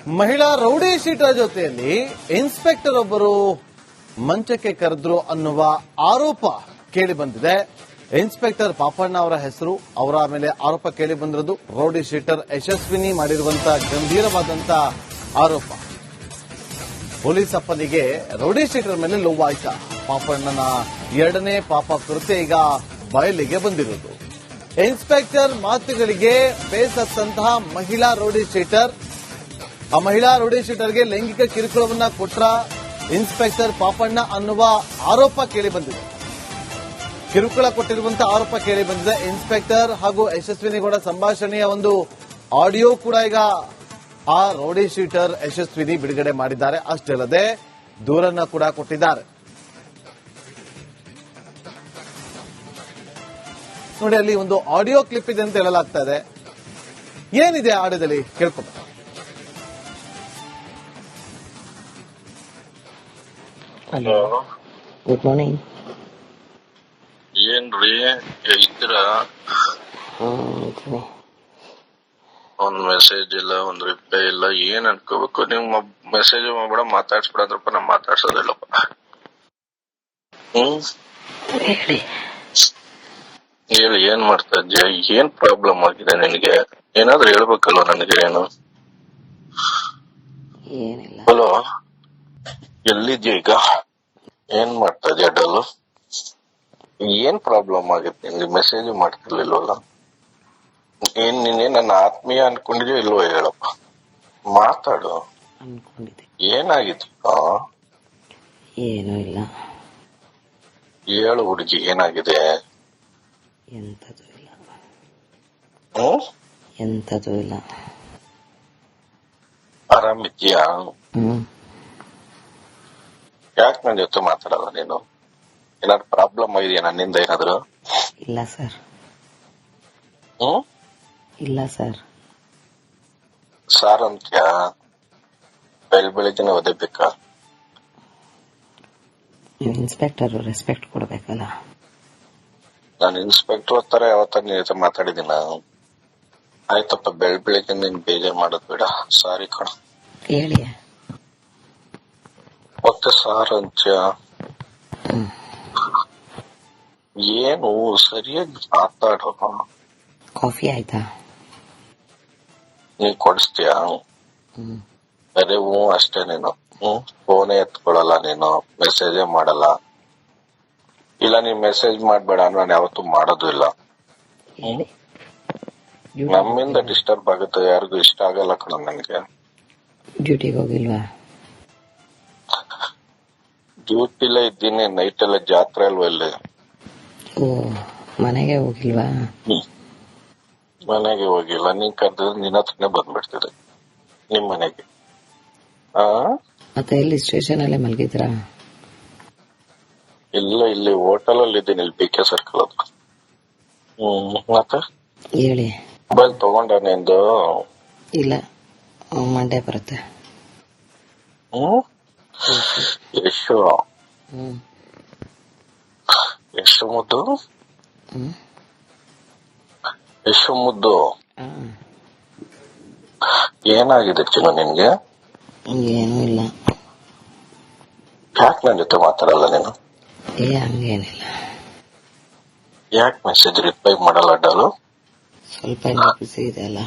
ಮಹಿಳಾ rowdy sheeter ಜೊತೆಯಲ್ಲಿ inspector ಒಬ್ಬರು ಮಂಚಕ್ಕೆ ಕರೆದ್ರು ಅನ್ನುವ ಆರೋಪ ಕೇಳಿ ಬಂದಿದೆ. ಇನ್ಸ್ಪೆಕ್ಟರ್ ಪಾಪಣ್ಣ ಅವರ ಹೆಸರು, ಅವರ ಮೇಲೆ ಆರೋಪ ಕೇಳಿ ಬಂದಿರೋದು. ರೌಡಿ ಶೀಟರ್ ಯಶಸ್ವಿನಿ ಮಾಡಿರುವಂತಹ ಗಂಭೀರವಾದಂತಹ ಆರೋಪ. ಪೊಲೀಸ್ ಅಪ್ಪನಿಗೆ ರೌಡಿ ಶೀಟರ್ ಮೇಲೆ ನೋವಾಯ್ತ. ಪಾಪಣ್ಣನ ಎರಡನೇ ಪಾಪ ಕೃತ್ಯ ಈಗ ಬಯಲಿಗೆ ಬಂದಿರುವುದು. ಇನ್ಸ್ಪೆಕ್ಟರ್ ಮಾತುಗಳಿಗೆ ಬೇಸತ್ತಂತಹ ಮಹಿಳಾ ರೌಡಿ ಶೀಟರ್, ಆ ಮಹಿಳಾ ರೌಡಿ ಶೀಟರ್ಗೆ ಲೈಂಗಿಕ ಕಿರುಕುಳವನ್ನ ಕೊಟ್ರ ಇನ್ಸ್ಪೆಕ್ಟರ್ ಪಾಪಣ್ಣ ಅನ್ನುವ ಆರೋಪ ಕೇಳಿ ಬಂದಿದೆ. ಕಿರುಕುಳ ಕೊಟ್ಟಿರುವಂತಹ ಆರೋಪ ಕೇಳಿ ಬಂದಿದೆ. ಇನ್ಸ್ಪೆಕ್ಟರ್ ಹಾಗೂ ಯಶಸ್ವಿನಿಗೌಡ ಸಂಭಾಷಣೆಯ ಒಂದು ಆಡಿಯೋ ಕೂಡ ಈಗ ಆ ರೌಡಿ ಶೀಟರ್ ಯಶಸ್ವಿನಿ ಬಿಡುಗಡೆ ಮಾಡಿದ್ದಾರೆ. ಅಷ್ಟೇ ಅಲ್ಲದೆ ದೂರನ್ನ ಕೂಡ ಕೊಟ್ಟಿದ್ದಾರೆ. ನೋಡಿ, ಅಲ್ಲಿ ಒಂದು ಆಡಿಯೋ ಕ್ಲಿಪ್ ಇದೆ ಅಂತ ಹೇಳಲಾಗ್ತಾ ಇದೆ. ಏನಿದೆ ಆಡಿಯೋದಲ್ಲಿ ಕೇಳ್ಕೊಂಡು. Hello, good morning. ಏನ್ರಿ ಇದ್ದೀರಾ? ಒಂದ್ ಮೆಸೇಜ್ ಇಲ್ಲ, ಒಂದ್ ರಿಪ್ಲೈ ಇಲ್ಲ. ಏನ್ ಅನ್ಕೋಬೇಕು? ನಿಮ್ ಮೆಸೇಜ್ ಮಾಡ್ಬೇಡ, ಮಾತಾಡ್ಸ್ಬಿಡದ್ರಪ್ಪ. ನಾ ಮಾತಾಡ್ಸೋದಿಲ್ಲಪ್ಪ. ಹೇಳಿ, ಏನ್ ಮಾಡ್ತಾ ಇದ್ಯಾ? ಏನ್ ಪ್ರಾಬ್ಲಮ್ ಆಗಿದೆ ನಿನಗೆ? ಏನಾದ್ರೂ ಹೇಳ್ಬೇಕಲ್ವ ನನಗೆ? ಏನು? ಏನಿಲ್ಲ. ಹಲೋ, ಎಲ್ಲಿದ್ಯಾ ಈಗ? ಏನ್ ಮಾಡ್ತಾ ಇದ್ಯಾ ಡಲ್ಲು? ಏನ್ ಪ್ರಾಬ್ಲಮ್ ಆಗಿತ್ತು ನಿನ್ಗೆ? ಮೆಸೇಜ್ ಮಾಡ್ತಿರ್ಲಿಲ್ವಲ್ಲ? ಏನ್ ನೀನೇ ನನ್ನ ಆತ್ಮೀಯ ಅನ್ಕೊಂಡಿದ್ಯೋ ಇಲ್ವೋ ಹೇಳಪ್ಪ, ಮಾತಾಡು. ಅನ್ಕೊಂಡಿದ್ದೆ. ಏನಾಗಿತ್ತು? ಏನೂ ಇಲ್ಲ. ಹೇಳು ಹುಡುಗಿ, ಏನಾಗಿದೆ? ಎಂಥದ್ದು ಇಲ್ಲ. ಹ್ಮ್? ಎಂಥದ್ದು ಇಲ್ಲ. ಆರಾಮಿದ್ಯಾ? ಯಾಕೆ ನನ್ ಜೊತೆ ಮಾತಾಡಲ್ಲ ನೀನು? ಏನಾದ್ರು ಪ್ರಾಬ್ಲಮ್ ಆಗಿದೆಯಾ ನನ್ನಿಂದ ಏನಾದ್ರು? ಇಲ್ಲ ಸರ್. ಹ್ಮ್? ಇಲ್ಲ ಸರ್. ಸಾರ್ ಅಂತ್ಯಾ? ಬೆಳಿಗ್ಗೆನೆ ಓದಬೇಕಾ? ನೀವು ಇನ್ಸ್ಪೆಕ್ಟರ್, ರೆಸ್ಪೆಕ್ಟ್ ಕೊಡ್ಬೇಕಲ್ಲ. ನಾನು ಇನ್ಸ್ಪೆಕ್ಟರ್ ತರ ಯಾವತ್ತ ನಿನ್ ಜೊತೆ ಮಾತಾಡಿದೀನ? ಆಯ್ತಪ್ಪ, ಬೆಳಿಗ್ಗೆ ನೀನ್ ಬೇಜಾರ್ ಮಾಡೋದ್ ಬೇಡ. ಸಾರಿ ಕಣ. ಹೇಳಿ. ಮತ್ತೆ ಸಾರ್ ಅಂತ್ಯಾ? ಏನು ಸರಿಯಾಗಿ ಮಾತಾಡೋ. ಕಾಫಿ ಆಯ್ತಾ? ನೀನ್ ಕೊಡಿಸ್ತೀಯಾ? ಅದೇ ಹ್ಞೂ ಅಷ್ಟೇ. ನೀನು ಫೋನೇ ಎತ್ಕೊಳಲ್ಲ, ನೀನು ಮೆಸೇಜೇ ಮಾಡಲ್ಲ. ಇಲ್ಲ, ನೀನ್ ಮೆಸೇಜ್ ಮಾಡ್ಬೇಡ, ನಾನು ಯಾವತ್ತೂ ಮಾಡೋದು ಇಲ್ಲ. ಹೇಳಿ. ನಮ್ಮಿಂದ ಡಿಸ್ಟರ್ಬ್ ಆಗುತ್ತೆ, ಯಾರಿಗೂ ಇಷ್ಟ ಆಗಲ್ಲ ಕಣ ನನ್ಗೆ. ಡ್ಯೂಟಿಗೆ ಹೋಗಿಲ್ವಾ? ಡ್ಯೂಟಿಲೇ ಇದ್ದೀನಿ. ನೈಟ್ ಎಲ್ಲ ಜಾತ್ರೆ ಅಲ್ವಾ ಇಲ್ಲಿ. ಓ, ಮನೆಗೆ ಹೋಗಿಲ್ವಾ? ಮನೆಗೆ ಹೋಗಿಲ್ಲ. ನೀನ್ ಕರೆದ್ರೆ ನಿನ್ನ ಹತ್ರನೇ ಬಂದ್ಬಿಡ್ತಿದೆ, ನಿಮ್ ಮನೆಗೆ. ಮತ್ತೆ ಎಲ್ಲಿ ಸ್ಟೇಷನ್ ಅಲ್ಲೇ ಮಲಗಿದ್ರಾ? ಇಲ್ಲ, ಇಲ್ಲಿ ಹೋಟೆಲ್ ಅಲ್ಲಿ ಇದ್ದೀನಿ, ಇಲ್ಲಿ BK ಸರ್ಕಲ್ ಅದು. ಮತ್ತೆ ಹೇಳಿ. ಮೊಬೈಲ್ ತಗೊಂಡ ನಿಂದು? ಇಲ್ಲ, ಮಂಡೇ ಬರುತ್ತೆ. ಎಷ್ಟು ಎಷ್ಟು ಮುದ್ದು, ಎಷ್ಟು ಮುದ್ದು. ಏನಾಗಿದೆ ಚಿನ್ನ ನಿನ್ಗೆ? ಏನೂ ಇಲ್ಲ. ಯಾಕೆ ನನ್ ಜೊತೆ ಮಾತಾಡಲ್ಲ ನೀನು? ಹಂಗೇನಿಲ್ಲ. ಯಾಕೆ ಮೆಸೇಜ್ ರಿಪ್ಲೈ ಮಾಡಲ್ಲ ಡಾಲು? ಸ್ವಲ್ಪ ಬಿಸಿ ಇದೆ ಅಲ್ಲ.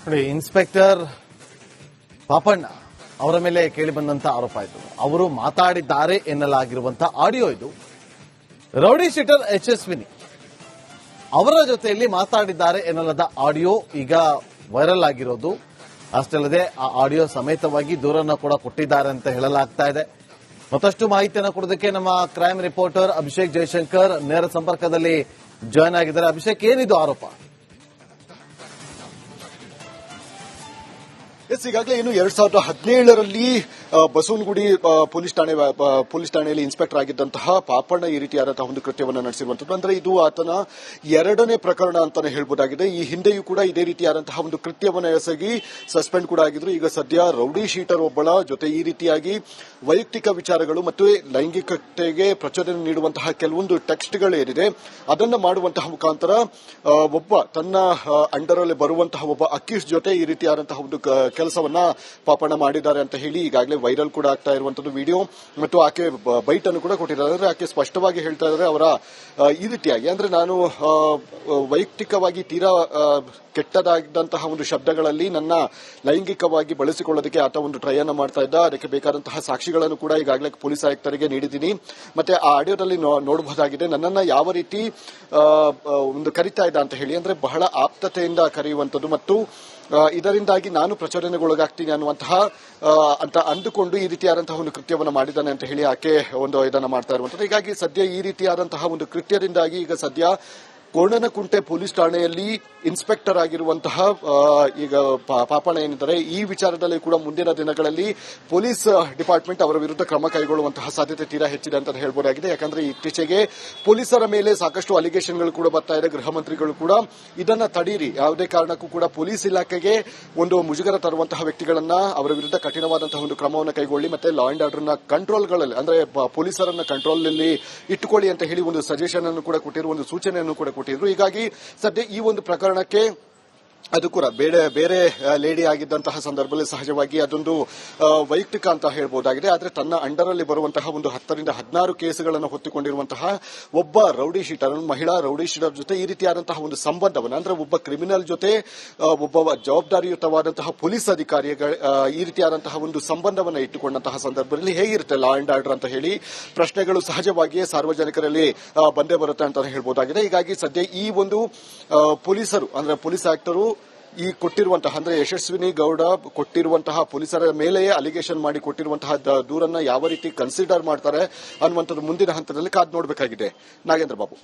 ನೋಡಿ, ಇನ್ಸ್ಪೆಕ್ಟರ್ ಪಾಪಣ್ಣ ಅವರ ಮೇಲೆ ಕೇಳಿ ಬಂದಂತ ಆರೋಪ ಇದು. ಅವರು ಮಾತಾಡಿದ್ದಾರೆ ಎನ್ನಲಾಗಿರುವಂತಹ ಆಡಿಯೋ ಇದು. ರೌಡಿ ಶೀಟರ್ ಯಶಸ್ವಿನಿ ಅವರ ಜೊತೆಯಲ್ಲಿ ಮಾತಾಡಿದ್ದಾರೆ ಎನ್ನಲಾದ ಆಡಿಯೋ ಈಗ ವೈರಲ್ ಆಗಿರೋದು. ಅಷ್ಟೇ ಅಲ್ಲದೆ ಆ ಆಡಿಯೋ ಸಮೇತವಾಗಿ ದೂರನ್ನ ಕೂಡ ಕೊಟ್ಟಿದ್ದಾರೆ ಅಂತ ಹೇಳಲಾಗ್ತಾ ಇದೆ. ಮತ್ತಷ್ಟು ಮಾಹಿತಿಯನ್ನು ಕೊಡೋದಕ್ಕೆ ನಮ್ಮ ಕ್ರೈಮ್ ರಿಪೋರ್ಟರ್ ಅಭಿಷೇಕ್ ಜಯಶಂಕರ್ ನೇರ ಸಂಪರ್ಕದಲ್ಲಿ ಜಾಯ್ನ್ ಆಗಿದ್ದಾರೆ. ಅಭಿಷೇಕ್, ಏನಿದು ಆರೋಪ? ಈಗಾಗಲೇ 2017ರಲ್ಲಿ ಬಸವನಗುಡಿ ಪೊಲೀಸ್ ಠಾಣೆಯಲ್ಲಿ ಇನ್ಸ್ಪೆಕ್ಟರ್ ಆಗಿದ್ದಂತಹ ಪಾಪಣ್ಣ ಈ ರೀತಿಯಾದಂತಹ ಒಂದು ಕೃತ್ಯವನ್ನು ನಡೆಸಿರುವಂತದ್ದು. ಅಂದ್ರೆ ಇದು ಆತನ ಎರಡನೇ ಪ್ರಕರಣ ಅಂತಾನೆ ಹೇಳ್ಬೋದಾಗಿದೆ. ಈ ಹಿಂದೆಯೂ ಕೂಡ ಇದೇ ರೀತಿಯಾದಂತಹ ಒಂದು ಕೃತ್ಯವನ್ನು ಎಸಗಿ ಸಸ್ಪೆಂಡ್ ಕೂಡ ಆಗಿದ್ರು. ಈಗ ಸದ್ಯ ರೌಡಿ ಶೀಟರ್ ಒಬ್ಬಳ ಜೊತೆ ಈ ರೀತಿಯಾಗಿ ವೈಯಕ್ತಿಕ ವಿಚಾರಗಳು ಮತ್ತು ಲೈಂಗಿಕತೆಗೆ ಪ್ರಚೋದನೆ ನೀಡುವಂತಹ ಕೆಲವೊಂದು ಟೆಕ್ಸ್ಟ್ಗಳೇನಿದೆ ಅದನ್ನು ಮಾಡುವಂತಹ ಮುಖಾಂತರ ಒಬ್ಬ ತನ್ನ ಅಂಡರಲ್ಲಿ ಬರುವಂತಹ ಒಬ್ಬ ಅಕ್ಯೂಸ್ ಜೊತೆ ಈ ರೀತಿಯಾದಂತಹ ಒಂದು ಕೆಲಸವನ್ನ ಪಾಪಣ್ಣ ಮಾಡಿದ್ದಾರೆ ಅಂತ ಹೇಳಿ ಈಗಾಗಲೇ ವೈರಲ್ ಕೂಡ ಆಗ್ತಾ ಇರುವಂತದ್ದು ವಿಡಿಯೋ ಮತ್ತು ಆಕೆ ಬೈಟ್ ಅನ್ನು ಕೂಡ ಕೊಟ್ಟಿದ್ದಾರೆ. ಅಂದ್ರೆ ಆಕೆ ಸ್ಪಷ್ಟವಾಗಿ ಹೇಳ್ತಾ ಇದ್ದಾರೆ ಅವರ ಈ ರೀತಿಯಾಗಿ ಅಂದ್ರೆ ನಾನು ವೈಯಕ್ತಿಕವಾಗಿ ತೀರಾ ಕೆಟ್ಟದಾಗಿದ್ದಂತಹ ಒಂದು ಶಬ್ದಗಳಲ್ಲಿ ನನ್ನ ಲೈಂಗಿಕವಾಗಿ ಬಳಸಿಕೊಳ್ಳೋದಕ್ಕೆ ಆತ ಒಂದು ಟ್ರೈ ಅನ್ನು ಮಾಡ್ತಾ ಇದ್ದ. ಅದಕ್ಕೆ ಬೇಕಾದಂತಹ ಸಾಕ್ಷಿಗಳನ್ನು ಕೂಡ ಈಗಾಗಲೇ ಪೊಲೀಸ್ ಆಯುಕ್ತರಿಗೆ ನೀಡಿದ್ದೀನಿ. ಮತ್ತೆ ಆ ಆಡಿಯೋದಲ್ಲಿ ನೋಡಬಹುದಾಗಿದೆ ನನ್ನನ್ನ ಯಾವ ರೀತಿ ಒಂದು ಕರಿತಾ ಇದ್ದ ಅಂತ ಹೇಳಿ. ಅಂದ್ರೆ ಬಹಳ ಆಪ್ತತೆಯಿಂದ ಕರೆಯುವಂತದ್ದು ಮತ್ತು ಇದರಿಂದಾಗಿ ನಾನು ಪ್ರಚೋದನೆಗೊಳಗಾಗ್ತೀನಿ ಅನ್ನುವಂತಹ ಅಂತ ಅಂದುಕೊಂಡು ಈ ರೀತಿಯಾದಂತಹ ಒಂದು ಕೃತ್ಯವನ್ನು ಮಾಡಿದ್ದಾನೆ ಅಂತ ಹೇಳಿ ಆಕೆ ಒಂದು ಇದನ್ನ ಮಾಡ್ತಾ ಇರುವಂತದ್ದು. ಹೀಗಾಗಿ ಸದ್ಯ ಈ ರೀತಿಯಾದಂತಹ ಒಂದು ಕೃತ್ಯದಿಂದಾಗಿ ಈಗ ಸದ್ಯ ಕೋಣನಕುಂಟೆ ಪೊಲೀಸ್ ಠಾಣೆಯಲ್ಲಿ ಇನ್ಸ್ಪೆಕ್ಟರ್ ಆಗಿರುವಂತಹ ಈಗ ಪಾಪಣ್ಣ ಏನಿದ್ದಾರೆ ಈ ವಿಚಾರದಲ್ಲಿ ಕೂಡ ಮುಂದಿನ ದಿನಗಳಲ್ಲಿ ಪೊಲೀಸ್ ಡಿಪಾರ್ಟ್ಮೆಂಟ್ ಅವರ ವಿರುದ್ಧ ಕ್ರಮ ಕೈಗೊಳ್ಳುವಂತಹ ಸಾಧ್ಯತೆ ತೀರಾ ಹೆಚ್ಚಿದೆ ಅಂತ ಹೇಳಬಹುದಾಗಿದೆ. ಯಾಕಂದ್ರೆ ಇತ್ತೀಚೆಗೆ ಪೊಲೀಸರ ಮೇಲೆ ಸಾಕಷ್ಟು ಅಲಿಗೇಷನ್ಗಳು ಕೂಡ ಬರ್ತಾ ಇದೆ. ಗೃಹ ಮಂತ್ರಿಗಳು ಕೂಡ ಇದನ್ನ ತಡೀರಿ, ಯಾವುದೇ ಕಾರಣಕ್ಕೂ ಕೂಡ ಪೊಲೀಸ್ ಇಲಾಖೆಗೆ ಒಂದು ಮುಜುಗರ ತರುವಂತಹ ವ್ಯಕ್ತಿಗಳನ್ನ ಅವರ ವಿರುದ್ಧ ಕಠಿಣವಾದಂತಹ ಒಂದು ಕ್ರಮವನ್ನು ಕೈಗೊಳ್ಳಿ ಮತ್ತೆ ಲಾ ಅಂಡ್ ಆರ್ಡರ್ನ ಕಂಟ್ರೋಲ್ಗಳಲ್ಲಿ ಅಂದ್ರೆ ಪೊಲೀಸರನ್ನ ಕಂಟ್ರೋಲ್ ನಲ್ಲಿ ಇಟ್ಟುಕೊಳ್ಳಿ ಅಂತ ಹೇಳಿ ಒಂದು ಸಜೆಷನ್ ಅನ್ನು ಕೂಡ ಕೊಟ್ಟಿರುವ ಒಂದು ಸೂಚನೆಯನ್ನು ಕೂಡ ಕೊಟ್ಟಿದ್ರು. ಹೀಗಾಗಿ ಸದ್ಯ ಈ ಒಂದು ಪ್ರಕರಣಕ್ಕೆ ಅದು ಕೂಡ ಬೇರೆ ಲೇಡಿ ಆಗಿದ್ದಂತಹ ಸಂದರ್ಭದಲ್ಲಿ ಸಹಜವಾಗಿ ಅದೊಂದು ವೈಯಕ್ತಿಕ ಅಂತ ಹೇಳಬಹುದಾಗಿದೆ. ಆದರೆ ತನ್ನ ಅಂಡರಲ್ಲಿ ಬರುವಂತಹ ಒಂದು 10 ರಿಂದ 16 ಕೇಸುಗಳನ್ನು ಹೊತ್ತುಕೊಂಡಿರುವಂತಹ ಒಬ್ಬ ರೌಡಿ ಶೀಟರ್, ಮಹಿಳಾ ರೌಡಿ ಶೀಟರ್ ಜೊತೆ ಈ ರೀತಿಯಾದಂತಹ ಒಂದು ಸಂಬಂಧವನ್ನು ಅಂದ್ರೆ ಒಬ್ಬ ಕ್ರಿಮಿನಲ್ ಜೊತೆ ಒಬ್ಬ ಜವಾಬ್ದಾರಿಯುತವಾದಂತಹ ಪೊಲೀಸ್ ಅಧಿಕಾರಿಗಳ ಈ ರೀತಿಯಾದಂತಹ ಒಂದು ಸಂಬಂಧವನ್ನು ಇಟ್ಟುಕೊಂಡಂತಹ ಸಂದರ್ಭದಲ್ಲಿ ಹೇಗಿರುತ್ತೆ ಲಾ ಅಂಡ್ ಆರ್ಡರ್ ಅಂತ ಹೇಳಿ ಪ್ರಶ್ನೆಗಳು ಸಹಜವಾಗಿಯೇ ಸಾರ್ವಜನಿಕರಲ್ಲಿ ಬಂದೇ ಬರುತ್ತೆ ಅಂತ ಹೇಳಬಹುದಾಗಿದೆ. ಹೀಗಾಗಿ ಸದ್ಯ ಈ ಒಂದು ಪೊಲೀಸರು ಅಂದ್ರೆ ಪೊಲೀಸ್ ಆಯುಕ್ತರು ಈ ಕೊಟ್ಟಿರುವಂತಹ ಅಂದ್ರೆ ಯಶಸ್ವಿನಿ ಗೌಡ ಕೊಟ್ಟಿರುವಂತಹ ಪೊಲೀಸರ ಮೇಲೆಯೇ ಅಲಿಗೇಷನ್ ಮಾಡಿ ಕೊಟ್ಟಿರುವಂತಹ ದೂರನ್ನ ಯಾವ ರೀತಿ ಕನ್ಸಿಡರ್ ಮಾಡ್ತಾರೆ ಅನ್ನುವಂಥದ್ದು ಮುಂದಿನ ಹಂತದಲ್ಲಿ ಕಾದು ನೋಡಬೇಕಾಗಿದೆ. Nagendra Babu.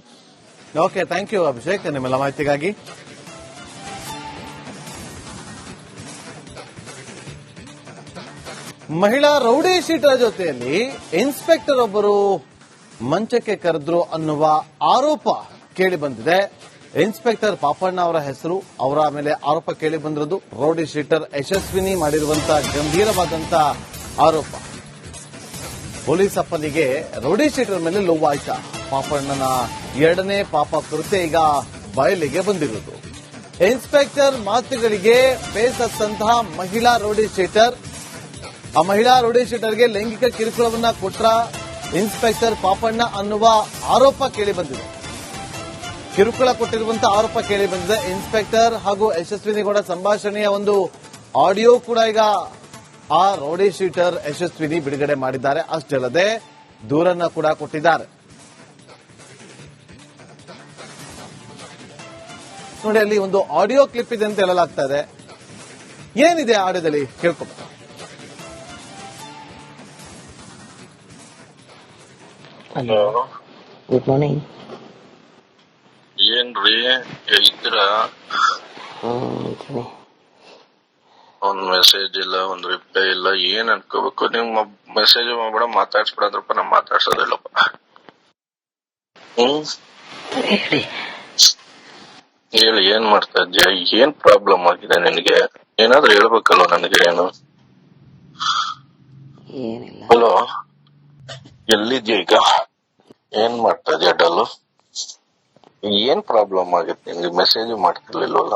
Okay, thank you Abhishek ನಿಮ್ಮೆಲ್ಲ ಮಾಹಿತಿಗಾಗಿ. ಮಹಿಳಾ ರೌಡಿ ಶೀಟರ್ ಜೊತೆಯಲ್ಲಿ ಇನ್ಸ್ಪೆಕ್ಟರ್ ಒಬ್ಬರು ಮಂಚಕ್ಕೆ ಕರೆದ್ರು ಅನ್ನುವ ಆರೋಪ ಕೇಳಿ ಬಂದಿದೆ. ಇನ್ಸ್ಪೆಕ್ಟರ್ ಪಾಪಣ್ಣ ಅವರ ಹೆಸರು, ಅವರ ಮೇಲೆ ಆರೋಪ ಕೇಳಿ ಬಂದಿರೋದು ರೌಡಿ ಶೀಟರ್ ಯಶಸ್ವಿನಿ ಮಾಡಿರುವಂತಹ ಗಂಭೀರವಾದಂತಹ ಆರೋಪ. ಪೊಲೀಸ್ ಅಪ್ಪನಿಗೆ ರೌಡಿ ಶೀಟರ್ ಮೇಲೆ ಲೋವಾಯ್ತ ಪಾಪಣ್ಣನ ಎರಡನೇ ಪಾಪ ಕೃತ್ಯ ಈಗ ಬಯಲಿಗೆ ಬಂದಿರುವುದು. ಇನ್ಸ್ಪೆಕ್ಟರ್ ಮಾತುಗಳಿಗೆ ಬೇಸತ್ತಂತಹ ಮಹಿಳಾ ರೌಡಿ ಶೀಟರ್, ಆ ಮಹಿಳಾ ರೌಡಿ ಶೀಟರ್ಗೆ ಲೈಂಗಿಕ ಕಿರುಕುಳವನ್ನ ಕೊಟ್ರ ಇನ್ಸ್ಪೆಕ್ಟರ್ ಪಾಪಣ್ಣ ಅನ್ನುವ ಆರೋಪ ಕೇಳಿ ಬಂದಿದೆ. ಕಿರುಕುಳ ಕೊಟ್ಟಿರುವಂತಹ ಆರೋಪ ಕೇಳಿ ಬಂದಿದೆ. ಇನ್ಸ್ಪೆಕ್ಟರ್ ಹಾಗೂ ಯಶಸ್ವಿನಿಗೌಡ ಸಂಭಾಷಣೆಯ ಒಂದು ಆಡಿಯೋ ಕೂಡ ಈಗ ಆ ರೌಡಿ ಶೀಟರ್ ಯಶಸ್ವಿನಿ ಬಿಡುಗಡೆ ಮಾಡಿದ್ದಾರೆ. ಅಷ್ಟೇ ಅಲ್ಲದೆ ದೂರನ್ನ ಕೂಡ ಕೊಟ್ಟಿದ್ದಾರೆ. ನೋಡಿ, ಅಲ್ಲಿ ಒಂದು ಆಡಿಯೋ ಕ್ಲಿಪ್ ಇದೆ ಅಂತ ಹೇಳಲಾಗ್ತಾ ಇದೆ. ಏನಿದೆ ಆಡಿಯೋದಲ್ಲಿ ಕೇಳ್ಕೊಬೇಕು. Hello, good morning. ಏನ್ರಿ ಇದ್ರ ಒಂದ್ ಮೆಸೇಜ್ ಇಲ್ಲ, ಒಂದ್ ರಿಪ್ಲೈ ಇಲ್ಲ, ಏನ್ ಅನ್ಕೋಬೇಕು? ನಿಮ್ ಮೆಸೇಜ್ ಮಾಡ್ಬೇಡ, ಮಾತಾಡ್ಸ್ಬಿಡದ್ರಪ್ಪ, ನಾ ಮಾತಾಡ್ಸೋದಿಲ್ಲಪ್ಪ. ಹೇಳಿ, ಏನ್ ಮಾಡ್ತಾ ಇದ್ಯಾ? ಏನ್ ಪ್ರಾಬ್ಲಮ್ ಆಗಿದೆ ನಿನಗೆ? ಏನಾದ್ರೂ ಹೇಳ್ಬೇಕಲ್ವ ನನಗೆ? ಏನು? ಹಲೋ, ಎಲ್ಲಿದ್ಯಾ ಈಗ? ಏನ್ ಮಾಡ್ತಾ ಇದ್ಯಾ ಡಲ್ಲು? ಏನ್ ಪ್ರಾಬ್ಲಮ್ ಆಗಿತ್ತು ನಿನ್ಗೆ? ಮೆಸೇಜ್ ಮಾಡ್ತಿರ್ಲಿಲ್ವಲ್ಲ?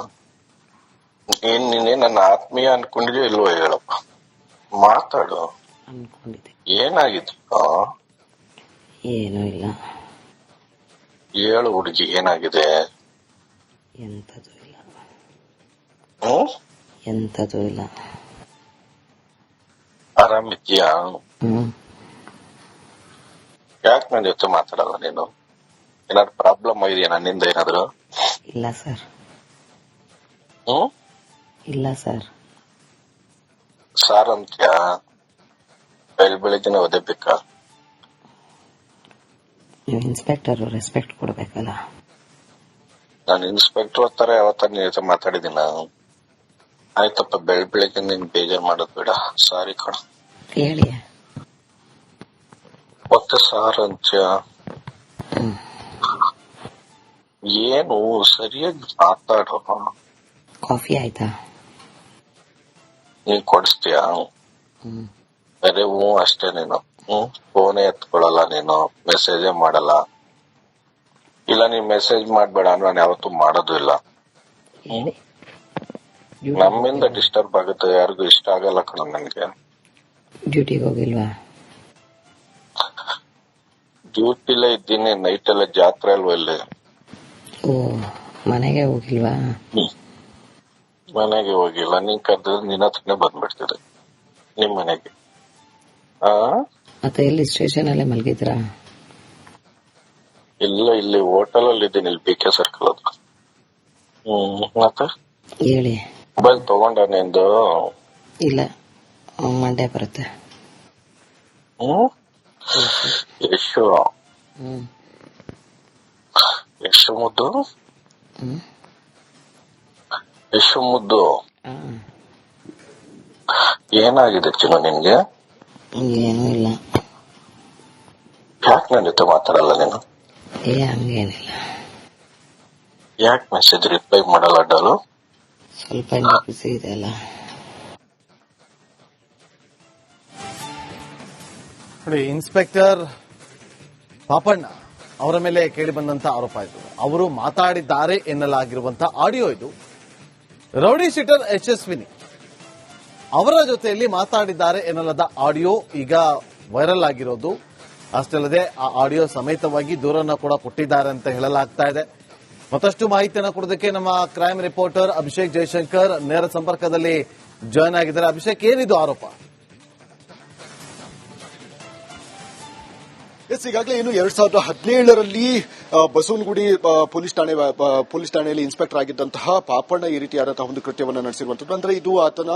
ಏನ್ ನೀನೇ ನನ್ನ ಆತ್ಮೀಯ ಅನ್ಕೊಂಡಿದ್ಯೋ ಇಲ್ವೋ ಹೇಳಪ್ಪ, ಮಾತಾಡು. ಅನ್ಕೊಂಡಿದ್ದೆ. ಏನಾಗಿತ್ತು? ಏನೂ ಇಲ್ಲ. ಹೇಳು ಹುಡುಗಿ, ಏನಾಗಿದೆ? ಎಂಥದ್ದು ಇಲ್ಲ. ಹ್ಮ್, ಎಂಥದ್ದು ಇಲ್ಲ. ಆರಾಮಿದ್ಯಾ? ಯಾಕೆ ನನ್ನ ಜೊತೆ ಮಾತಾಡಲ್ಲ ನೀನು? ಏನಾದ್ರು ಪ್ರಾಬ್ಲಮ್ ಇದೆಯಾ ನನ್ನಿಂದ ಏನಾದ್ರು? ಇಲ್ಲ ಸರ್. ಹ್ಮ್, ಇಲ್ಲ ಸರ್. ಸಾರ್ ಅಂತ್ಯಾ? ಬೆಳಿಗ್ಗೆನೆ ಓದಬೇಕಾ? ನೀವು ಇನ್ಸ್ಪೆಕ್ಟರ್, ರೆಸ್ಪೆಕ್ಟ್ ಕೊಡ್ಬೇಕಲ್ಲ. ನಾನು ಇನ್ಸ್ಪೆಕ್ಟರ್ ತರ ಯಾವತ್ತ ನಿನ್ ಜೊತೆ ಮಾತಾಡಿದೀನ? ಆಯ್ತಪ್ಪ, ಬೆಳಿಗ್ಗೆ ನಿನ್ ಬೇಜಾರ್ ಮಾಡೋದ್ ಬೇಡ. ಸಾರಿ ಕಣ. ಹೇಳಿ. ಮತ್ತೆ ಸಾರಂಚ ಏನು ಸರಿಯಾಗಿ ಮಾತಾಡೋ. ಕಾಫಿ ಆಯ್ತಾ? ನೀನ್ ಕೊಡಿಸ್ತೀಯಾ? ಅರೆ ಹ್ಞೂ ಅಷ್ಟೇ. ನೀನು ಫೋನೇ ಎತ್ಕೊಳಲ್ಲ, ನೀನು ಮೆಸೇಜೇ ಮಾಡಲ್ಲ. ಇಲ್ಲ ನೀನ್ ಮೆಸೇಜ್ ಮಾಡ್ಬೇಡ ಅಂದ್ರೆ ನಾನು ಯಾವತ್ತೂ ಮಾಡೋದು ಇಲ್ಲ. ಹೇಳಿ. ನಮ್ಮಿಂದ ಡಿಸ್ಟರ್ಬ್ ಆಗುತ್ತೆ, ಯಾರಿಗೂ ಇಷ್ಟ ಆಗಲ್ಲ ಕಣ ನನ್ಗೆ. ಡ್ಯೂಟಿಗೆ ಹೋಗಿಲ್ವಾ? ಡ್ಯೂಟಿಲೇ ಇದ್ದೀನಿ, ನೈಟ್ ಎಲ್ಲ ಜಾತ್ರೆ ಅಲ್ವಾ ಇಲ್ಲಿ. ಓ, ಮನೆಗೆ ಹೋಗಿಲ್ವಾ? ಮನೆಗೆ ಹೋಗಿಲ್ಲ. ನೀನ್ ಕರೆದ್ರೆ ನಿನ್ನ ಹತ್ರನೇ ಬಂದ್ಬಿಡ್ತಿದೆ ನಿಮ್ ಮನೆಗೆ. ಮತ್ತೆ ಎಲ್ಲಿ ಸ್ಟೇಷನ್ ಅಲ್ಲೇ ಮಲಗಿದ್ರಾ? ಇಲ್ಲ, ಇಲ್ಲಿ ಹೋಟೆಲ್ ಅಲ್ಲಿ ಇದ್ದೀನಿ, ಇಲ್ಲಿ BK ಸರ್ಕಲ್ ಅದು. ಮತ್ತೆ ಹೇಳಿ. ಮೊಬೈಲ್ ತಗೊಂಡ ನಿಂದು? ಇಲ್ಲ, ಮಂಡ್ಯ ಬರುತ್ತೆ. ಯಶು ಯಶು ಮುದ್ದು, ಯಶು ಮುದ್ದು, ಏನಾಗಿದೆ ಚಿನ್ನು ನಿನ್ಗೆ? ಏನೂ ಇಲ್ಲ. ಯಾಕೆ ನನ್ನ ಜೊತೆ ಮಾತಾಡಲ್ಲ ನೀನು? ಹಂಗೇನಿಲ್ಲ. ಯಾಕೆ ಮೆಸೇಜ್ ರಿಪ್ಲೈ ಮಾಡಲ್ಲ ಡಾಲು? ಸ್ವಲ್ಪ ಬಿಸಿ ಇದೆ ಅಲ್ಲ. ನೋಡಿ, ಇನ್ಸ್ಪೆಕ್ಟರ್ ಪಾಪಣ್ಣ ಅವರ ಮೇಲೆ ಕೇಳಿ ಬಂದಂತ ಆರೋಪ ಇದು. ಅವರು ಮಾತಾಡಿದ್ದಾರೆ ಎನ್ನಲಾಗಿರುವಂತಹ ಆಡಿಯೋ ಇದು. ರೌಡಿ ಶೀಟರ್ ಯಶಸ್ವಿನಿ ಅವರ ಜೊತೆಯಲ್ಲಿ ಮಾತಾಡಿದ್ದಾರೆ ಎನ್ನಲಾದ ಆಡಿಯೋ ಈಗ ವೈರಲ್ ಆಗಿರೋದು. ಅಷ್ಟೇ ಅಲ್ಲದೆ ಆ ಆಡಿಯೋ ಸಮೇತವಾಗಿ ದೂರನ್ನ ಕೂಡ ಕೊಟ್ಟಿದ್ದಾರೆ ಅಂತ ಹೇಳಲಾಗ್ತಾ ಇದೆ. ಮತ್ತಷ್ಟು ಮಾಹಿತಿಯನ್ನು ಕೊಡೋದಕ್ಕೆ ನಮ್ಮ ಕ್ರೈಮ್ ರಿಪೋರ್ಟರ್ ಅಭಿಷೇಕ್ ಜಯಶಂಕರ್ ನೇರ ಸಂಪರ್ಕದಲ್ಲಿ ಜಾಯ್ನ್ ಆಗಿದ್ದಾರೆ. ಅಭಿಷೇಕ್, ಏನಿದು ಆರೋಪ? ಈಗಾಗಲೇ ಏನು 2017ರಲ್ಲಿ ಬಸವನಗುಡಿ ಪೊಲೀಸ್ ಠಾಣೆಯಲ್ಲಿ ಇನ್ಸ್ಪೆಕ್ಟರ್ ಆಗಿದ್ದಂತಹ ಪಾಪಣ್ಣ ಈ ರೀತಿಯಾದಂತಹ ಒಂದು ಕೃತ್ಯವನ್ನು ನಡೆಸಿರುವಂತದ್ದು. ಅಂದ್ರೆ ಇದು ಆತನ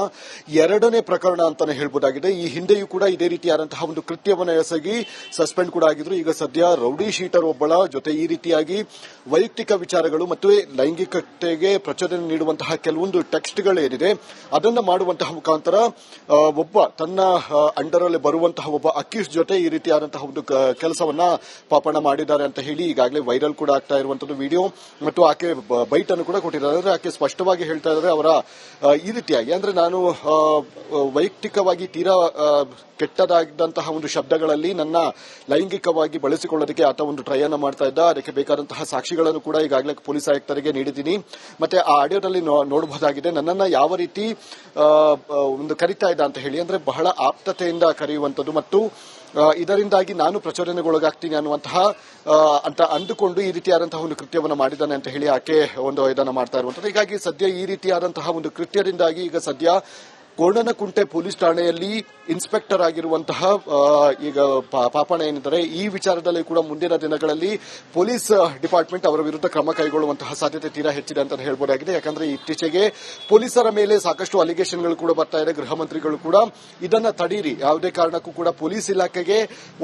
ಎರಡನೇ ಪ್ರಕರಣ ಅಂತಾನೆ ಹೇಳ್ಬೋದಾಗಿದೆ. ಈ ಹಿಂದೆಯೂ ಕೂಡ ಇದೇ ರೀತಿಯಾದಂತಹ ಒಂದು ಕೃತ್ಯವನ್ನು ಎಸಗಿ ಸಸ್ಪೆಂಡ್ ಕೂಡ ಆಗಿದ್ರು. ಈಗ ಸದ್ಯ ರೌಡಿ ಶೀಟರ್ ಒಬ್ಬಳ ಜೊತೆ ಈ ರೀತಿಯಾಗಿ ವೈಯಕ್ತಿಕ ವಿಚಾರಗಳು ಮತ್ತು ಲೈಂಗಿಕತೆಗೆ ಪ್ರಚೋದನೆ ನೀಡುವಂತಹ ಕೆಲವೊಂದು ಟೆಕ್ಸ್ಟ್ಗಳೇನಿದೆ ಅದನ್ನ ಮಾಡುವಂತಹ ಮುಖಾಂತರ ಒಬ್ಬ ತನ್ನ ಅಂಡರಲ್ಲಿ ಬರುವಂತಹ ಒಬ್ಬ ಅಕ್ಯೂಸ್ ಜೊತೆ ಈ ರೀತಿಯಾದಂತಹ ಒಂದು ಕೆಲಸವನ್ನ ಪಾಪಣ್ಣ ಮಾಡಿದ್ದಾರೆ ಅಂತ ಹೇಳಿ ಈಗಾಗಲೇ ವೈರಲ್ ಕೂಡ ಆಗ್ತಾ ಇರುವಂತದ್ದು ವಿಡಿಯೋ ಮತ್ತು ಆಕೆ ಬೈಟ್ ಅನ್ನು ಕೂಡ ಕೊಟ್ಟಿದ್ದಾರೆ. ಅಂದ್ರೆ ಆಕೆ ಸ್ಪಷ್ಟವಾಗಿ ಹೇಳ್ತಾ ಇದ್ದಾರೆ ಅವರ ಈ ರೀತಿಯಾಗಿ, ಅಂದ್ರೆ ನಾನು ವೈಯಕ್ತಿಕವಾಗಿ ತೀರಾ ಕೆಟ್ಟದಾಗಿದ್ದಂತಹ ಒಂದು ಶಬ್ದಗಳಲ್ಲಿ ನನ್ನ ಲೈಂಗಿಕವಾಗಿ ಬಳಸಿಕೊಳ್ಳೋದಕ್ಕೆ ಆತ ಒಂದು ಟ್ರೈ ಅನ್ನು ಮಾಡ್ತಾ ಇದ್ದ. ಅದಕ್ಕೆ ಬೇಕಾದಂತಹ ಸಾಕ್ಷಿಗಳನ್ನು ಕೂಡ ಈಗಾಗಲೇ ಪೊಲೀಸ್ ಆಯುಕ್ತರಿಗೆ ನೀಡಿದ್ದೀನಿ. ಮತ್ತೆ ಆ ಆಡಿಯೋದಲ್ಲಿ ನೋಡಬಹುದಾಗಿದೆ ನನ್ನನ್ನ ಯಾವ ರೀತಿ ಒಂದು ಕರೀತಾ ಇದ್ದ ಅಂತ ಹೇಳಿ, ಅಂದ್ರೆ ಬಹಳ ಆಪ್ತತೆಯಿಂದ ಕರೆಯುವಂತದ್ದು ಮತ್ತು ಇದರಿಂದಾಗಿ ನಾನು ಪ್ರಚೋದನೆಗೊಳಗಾಗ್ತೀನಿ ಅನ್ನುವಂತಹ ಅಂತ ಅಂದುಕೊಂಡು ಈ ರೀತಿಯಾದಂತಹ ಒಂದು ಕೃತ್ಯವನ್ನು ಮಾಡಿದ್ದಾನೆ ಅಂತ ಹೇಳಿ ಆಕೆ ಒಂದು ಇದನ್ನ ಮಾಡ್ತಾ ಇರುವಂತದ್ದು. ಹೀಗಾಗಿ ಸದ್ಯ ಈ ರೀತಿಯಾದಂತಹ ಒಂದು ಕೃತ್ಯದಿಂದಾಗಿ ಈಗ ಸದ್ಯ ಕೋಣನಕುಂಟೆ ಪೊಲೀಸ್ ಠಾಣೆಯಲ್ಲಿ ಇನ್ಸ್ಪೆಕ್ಟರ್ ಆಗಿರುವಂತಹ ಈಗ ಪಾಪಣ್ಣ ಏನಿದ್ದಾರೆ, ಈ ವಿಚಾರದಲ್ಲಿ ಕೂಡ ಮುಂದಿನ ದಿನಗಳಲ್ಲಿ ಪೊಲೀಸ್ ಡಿಪಾರ್ಟ್ಮೆಂಟ್ ಅವರ ವಿರುದ್ಧ ಕ್ರಮ ಕೈಗೊಳ್ಳುವಂತಹ ಸಾಧ್ಯತೆ ತೀರಾ ಹೆಚ್ಚಿದೆ ಅಂತ ಹೇಳಬಹುದಾಗಿದೆ. ಯಾಕಂದ್ರೆ ಇತ್ತೀಚೆಗೆ ಪೊಲೀಸರ ಮೇಲೆ ಸಾಕಷ್ಟು ಅಲಿಗೇಷನ್ಗಳು ಕೂಡ ಬರ್ತಾ ಇದೆ. ಗೃಹ ಮಂತ್ರಿಗಳು ಕೂಡ ಇದನ್ನ ತಡೀರಿ, ಯಾವುದೇ ಕಾರಣಕ್ಕೂ ಕೂಡ ಪೊಲೀಸ್ ಇಲಾಖೆಗೆ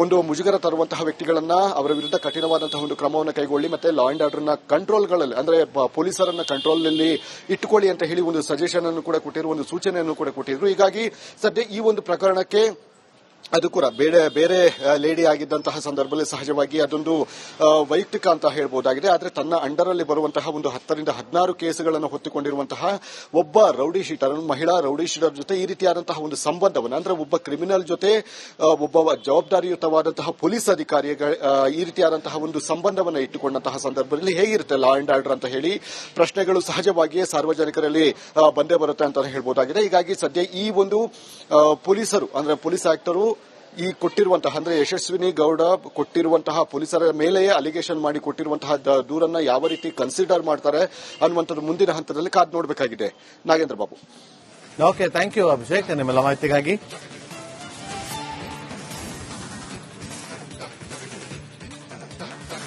ಒಂದು ಮುಜುಗರ ತರುವಂತಹ ವ್ಯಕ್ತಿಗಳನ್ನ ಅವರ ವಿರುದ್ಧ ಕಠಿಣವಾದಂತಹ ಒಂದು ಕ್ರಮವನ್ನು ಕೈಗೊಳ್ಳಿ, ಮತ್ತೆ ಲಾ ಅಂಡ್ ಆರ್ಡರ್ನ ಕಂಟ್ರೋಲ್ಗಳಲ್ಲಿ ಅಂದ್ರೆ ಪೊಲೀಸರನ್ನ ಕಂಟ್ರೋಲ್ನಲ್ಲಿ ಇಟ್ಟುಕೊಳ್ಳಿ ಅಂತ ಹೇಳಿ ಒಂದು ಸಜೆಷನ್ ಅನ್ನು ಕೂಡ ಕೊಟ್ಟಿರುವ ಒಂದು ಸೂಚನೆಯನ್ನು ಕೂಡ ಕೊಟ್ಟಿದ್ರು. ಹೀಗಾಗಿ ಸದ್ಯ ಈ ಒಂದು ಪ್ರಕರಣಕ್ಕೆ ಅದು ಕೂಡ ಬೇರೆ ಲೇಡಿ ಆಗಿದ್ದಂತಹ ಸಂದರ್ಭದಲ್ಲಿ ಸಹಜವಾಗಿ ಅದೊಂದು ವೈಯಕ್ತಿಕ ಅಂತ ಹೇಳಬಹುದಾಗಿದೆ. ಆದರೆ ತನ್ನ ಅಂಡರಲ್ಲಿ ಬರುವಂತಹ ಒಂದು 10 ರಿಂದ 16 ಕೇಸುಗಳನ್ನು ಹೊತ್ತುಕೊಂಡಿರುವಂತಹ ಒಬ್ಬ ರೌಡಿ ಶೀಟರ್, ಮಹಿಳಾ ರೌಡಿ ಶೀಟರ್ ಜೊತೆ ಈ ರೀತಿಯಾದಂತಹ ಒಂದು ಸಂಬಂಧವನ್ನು, ಅಂದ್ರೆ ಒಬ್ಬ ಕ್ರಿಮಿನಲ್ ಜೊತೆ ಒಬ್ಬ ಜವಾಬ್ದಾರಿಯುತವಾದಂತಹ ಪೊಲೀಸ್ ಅಧಿಕಾರಿಗಳ ಈ ರೀತಿಯಾದಂತಹ ಒಂದು ಸಂಬಂಧವನ್ನು ಇಟ್ಟುಕೊಂಡಂತಹ ಸಂದರ್ಭದಲ್ಲಿ ಹೇಗಿರುತ್ತೆ ಲಾ ಅಂಡ್ ಆರ್ಡರ್ ಅಂತ ಹೇಳಿ ಪ್ರಶ್ನೆಗಳು ಸಹಜವಾಗಿಯೇ ಸಾರ್ವಜನಿಕರಲ್ಲಿ ಬಂದೇ ಬರುತ್ತೆ ಅಂತ ಹೇಳಬಹುದಾಗಿದೆ. ಹೀಗಾಗಿ ಸದ್ಯ ಈ ಒಂದು ಪೊಲೀಸರು ಅಂದ್ರೆ ಪೊಲೀಸ್ ಆಯುಕ್ತರು ಈ ಕೊಟ್ಟಿರುವಂತಹ ಅಂದ್ರೆ ಯಶಸ್ವಿನಿ ಗೌಡ ಕೊಟ್ಟಿರುವಂತಹ ಪೊಲೀಸರ ಮೇಲೆಯೇ ಅಲಿಗೇಷನ್ ಮಾಡಿ ಕೊಟ್ಟಿರುವಂತಹ ದೂರನ್ನ ಯಾವ ರೀತಿ ಕನ್ಸಿಡರ್ ಮಾಡ್ತಾರೆ ಅನ್ನುವಂಥದ್ದು ಮುಂದಿನ ಹಂತದಲ್ಲಿ ಕಾದು ನೋಡಬೇಕಾಗಿದೆ. Nagendra Babu. Okay, thank you Abhishek ನಿಮ್ಮೆಲ್ಲ ಮಾಹಿತಿಗಾಗಿ.